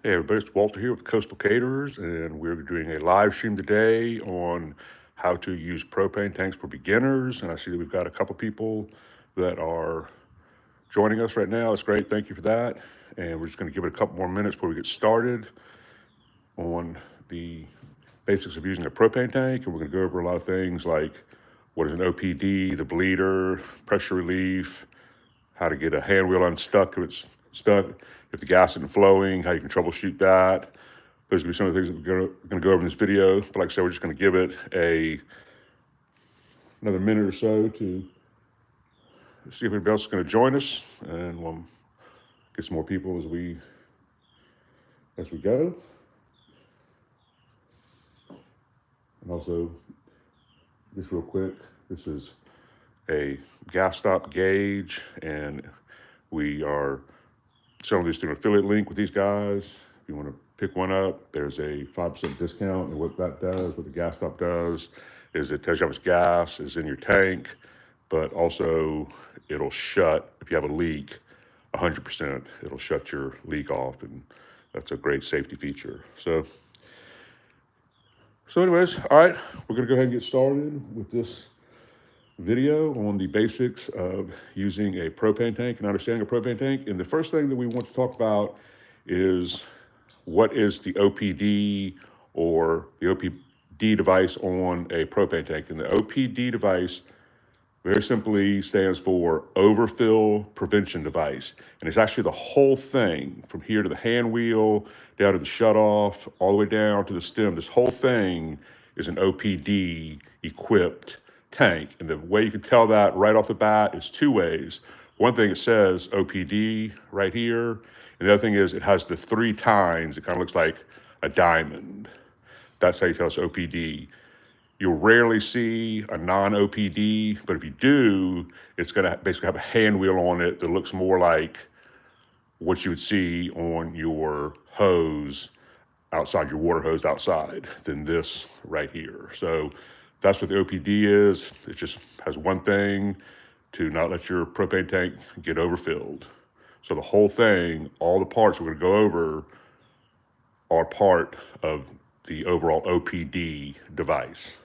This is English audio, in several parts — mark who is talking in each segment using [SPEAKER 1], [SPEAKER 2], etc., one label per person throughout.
[SPEAKER 1] Hey everybody, it's Walter here with Coastal Caterers, and we're doing a live stream today on how to use propane tanks for beginners. And I see that we've got a couple people that are joining us right now. It's great, thank you for that. And we're just going to give it a couple more minutes before we get started on the basics of using a propane tank. And we're going to go over a lot of things like what is an OPD, the bleeder, pressure relief, how to get a hand wheel unstuck if it's stuck, if the gas isn't flowing, how you can troubleshoot that. Those are going to be some of the things that we're going to go over in this video. But like I said, we're just going to give it another minute or so to see if anybody else is going to join us, and we'll get some more people as we go. And also, just real quick, this is a gas stop gauge, and we are selling these through an affiliate link with these guys. If you want to pick one up, there's a 5% discount. And what that does, what the gas stop does, is it tells you how much gas is in your tank, but also it'll shut, if you have a leak, 100%, it'll shut your leak off, and that's a great safety feature. So anyways, all right, we're gonna go ahead and get started with this video on the basics of using a propane tank and understanding a propane tank. And the first thing that we want to talk about is what is the OPD, or the OPD device on a propane tank. And the OPD device very simply stands for overfill prevention device. And it's actually the whole thing from here to the hand wheel, down to the shutoff, all the way down to the stem. This whole thing is an OPD equipped tank. And the way you can tell that right off the bat is two ways. One thing, it says OPD right here. And the other thing is it has the 3 tines. It kind of looks like a diamond. That's how you tell it's OPD. You'll rarely see a non-OPD, but if you do, it's going to basically have a hand wheel on it that looks more like what you would see on your hose outside, your water hose outside, than this right here. So that's what the OPD is. It just has one thing: to not let your propane tank get overfilled. So the whole thing, all the parts we're going to go over, are part of the overall OPD device.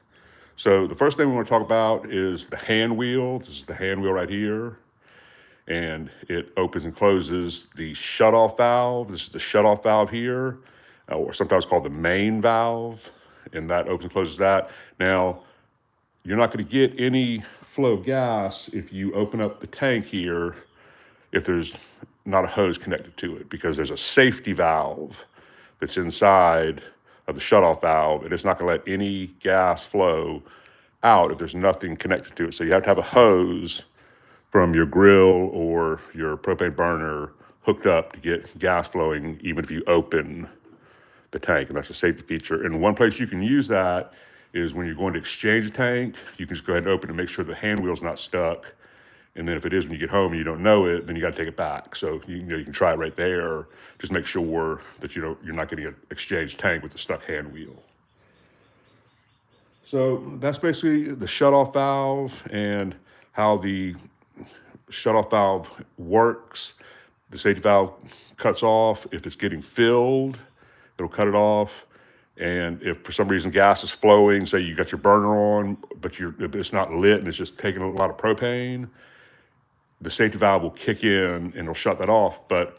[SPEAKER 1] So the first thing we want to talk about is the hand wheel. This is the hand wheel right here. And it opens and closes the shutoff valve. This is the shutoff valve here, or sometimes called the main valve. And that opens and closes that. Now, you're not going to get any flow of gas if you open up the tank here if there's not a hose connected to it, because there's a safety valve that's inside of the shutoff valve, and it's not going to let any gas flow out if there's nothing connected to it. So you have to have a hose from your grill or your propane burner hooked up to get gas flowing, even if you open the tank, and that's a safety feature. And one place you can use that is when you're going to exchange a tank. You can just go ahead and open it and make sure the hand wheel's not stuck. And then if it is, when you get home and you don't know it, then you got to take it back. So you can try it right there. Just make sure that you're not getting an exchanged tank with a stuck hand wheel. So that's basically the shutoff valve and how the shutoff valve works. The safety valve cuts off. If it's getting filled, it'll cut it off. And if for some reason gas is flowing, say you got your burner on, but it's not lit and it's just taking a lot of propane, the safety valve will kick in and it'll shut that off. But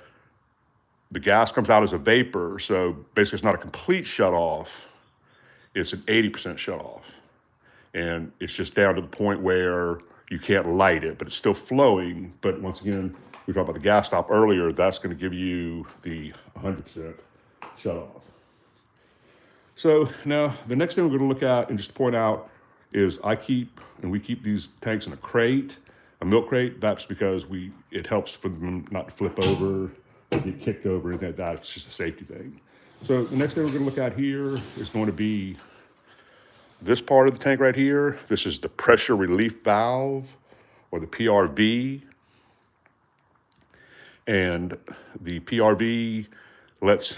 [SPEAKER 1] the gas comes out as a vapor, so basically it's not a complete shut off. It's an 80% shut off. And it's just down to the point where you can't light it, but it's still flowing. But once again, we talked about the gas stop earlier. That's going to give you the 100% shut off. So now the next thing we're going to look at and just point out is we keep these tanks in a crate, a milk crate. That's because it helps for them not to flip over or get kicked over, and that's just a safety thing. So the next thing we're going to look at here is going to be this part of the tank right here. This is the pressure relief valve, or the PRV. And the PRV lets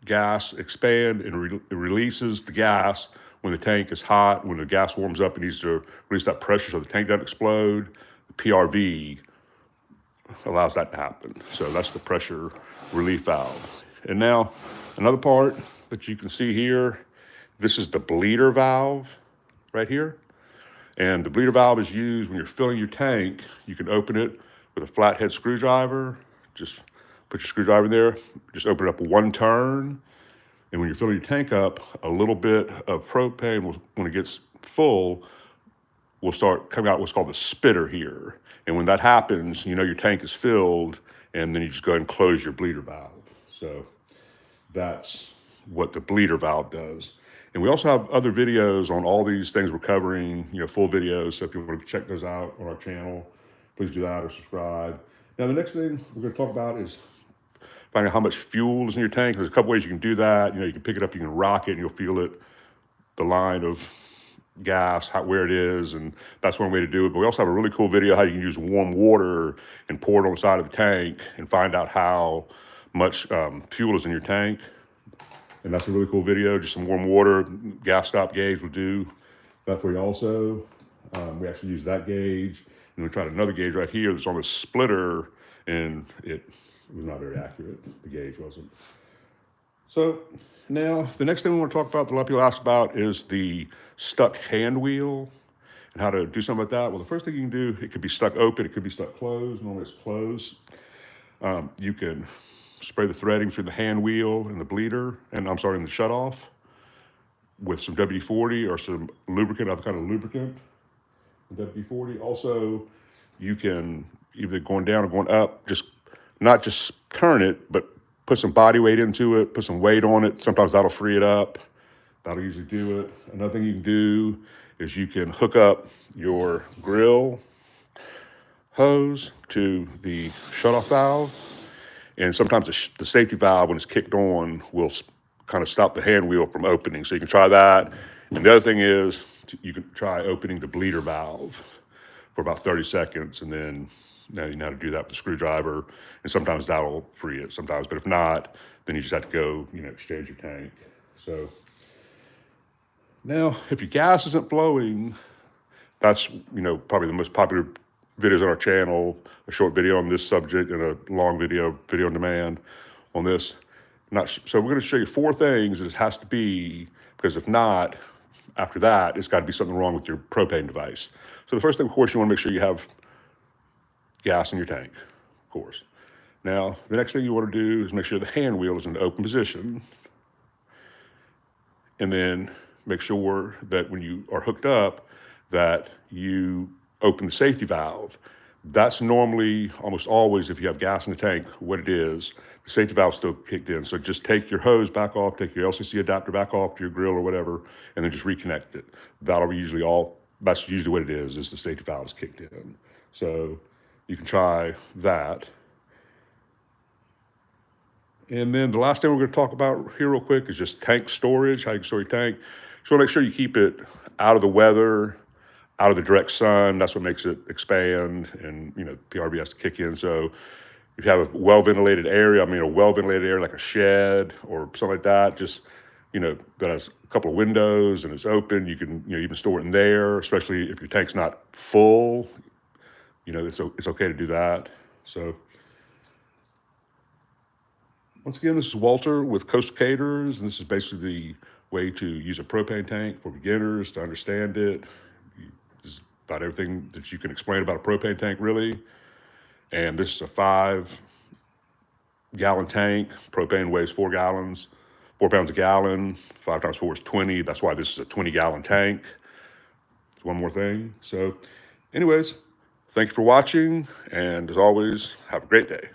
[SPEAKER 1] gas expand and releases the gas when the tank is hot. When the gas warms up, it needs to release that pressure so the tank doesn't explode. The PRV allows that to happen. So that's the pressure relief valve. And now another part that you can see here, this is the bleeder valve right here. And the bleeder valve is used when you're filling your tank. You can open it with a flathead screwdriver. Just put your screwdriver in there, just open it up one turn. And when you're filling your tank up, a little bit of propane, when it gets full, will start coming out what's called the spitter here. And when that happens, you know your tank is filled, and then you just go ahead and close your bleeder valve. So that's what the bleeder valve does. And we also have other videos on all these things we're covering, you know, full videos. So if you want to check those out on our channel, please do that or subscribe. Now, the next thing we're going to talk about is finding out how much fuel is in your tank. There's a couple ways you can do that. You know, you can pick it up, you can rock it, and you'll feel it, the line of gas, where it is, and that's one way to do it. But we also have a really cool video how you can use warm water and pour it on the side of the tank and find out how much fuel is in your tank. And that's a really cool video. Just some warm water, gas stop gauge will do that for you also. We actually use that gauge, and we tried another gauge right here that's on the splitter, and it was not very accurate. The gauge wasn't. So now the next thing we want to talk about that a lot of people ask about is the stuck hand wheel and how to do something like that. Well, the first thing you can do, it could be stuck open, it could be stuck closed. Normally it's closed. You can spray the threading between the hand wheel and the bleeder, and and the shutoff with some WD-40 or some lubricant, other kind of lubricant, WD-40. Also, you can either going down or going up, not just turn it, but put some body weight into it, put some weight on it. Sometimes that'll free it up. That'll usually do it. Another thing you can do is you can hook up your grill hose to the shutoff valve. And sometimes the safety valve, when it's kicked on, will kind of stop the hand wheel from opening. So you can try that. And the other thing is you can try opening the bleeder valve for about 30 seconds. And then now you know how to do that with a screwdriver. And sometimes that'll free it sometimes. But if not, then you just have to go, you know, exchange your tank. So now, if your gas isn't flowing, that's, you know, probably the most popular videos on our channel, a short video on this subject and a long video on demand on this. So we're going to show you 4 things that it has to be, because if not, after that, it's got to be something wrong with your propane device. So the first thing, of course, you want to make sure you have gas in your tank, of course. Now, the next thing you want to do is make sure the hand wheel is in the open position. And then make sure that when you are hooked up, that you open the safety valve. That's normally, almost always, if you have gas in the tank, what it is, the safety valve's still kicked in. So just take your hose back off, take your LCC adapter back off to your grill or whatever, and then just reconnect it. That'll be that's usually what it is the safety valve is kicked in. So you can try that. And then the last thing we're going to talk about here real quick is just tank storage, how you can store your tank. Just want to make sure you keep it out of the weather, out of the direct sun. That's what makes it expand, and, you know, PRB has to kick in. So if you have a well-ventilated area, a well-ventilated area like a shed or something like that, just, you know, that has a couple of windows and it's open, you can, you know, even store it in there, especially if your tank's not full. You know, it's okay to do that. So once again, this is Walter with Caterers, and this is basically the way to use a propane tank for beginners, to understand it. This is about everything that you can explain about a propane tank, really. And this is a 5-gallon tank. Propane weighs 4 gallons, 4 pounds a gallon. 5 times 4 is 20. That's why this is a 20-gallon tank. It's one more thing. So anyways, thank you for watching. And as always, have a great day.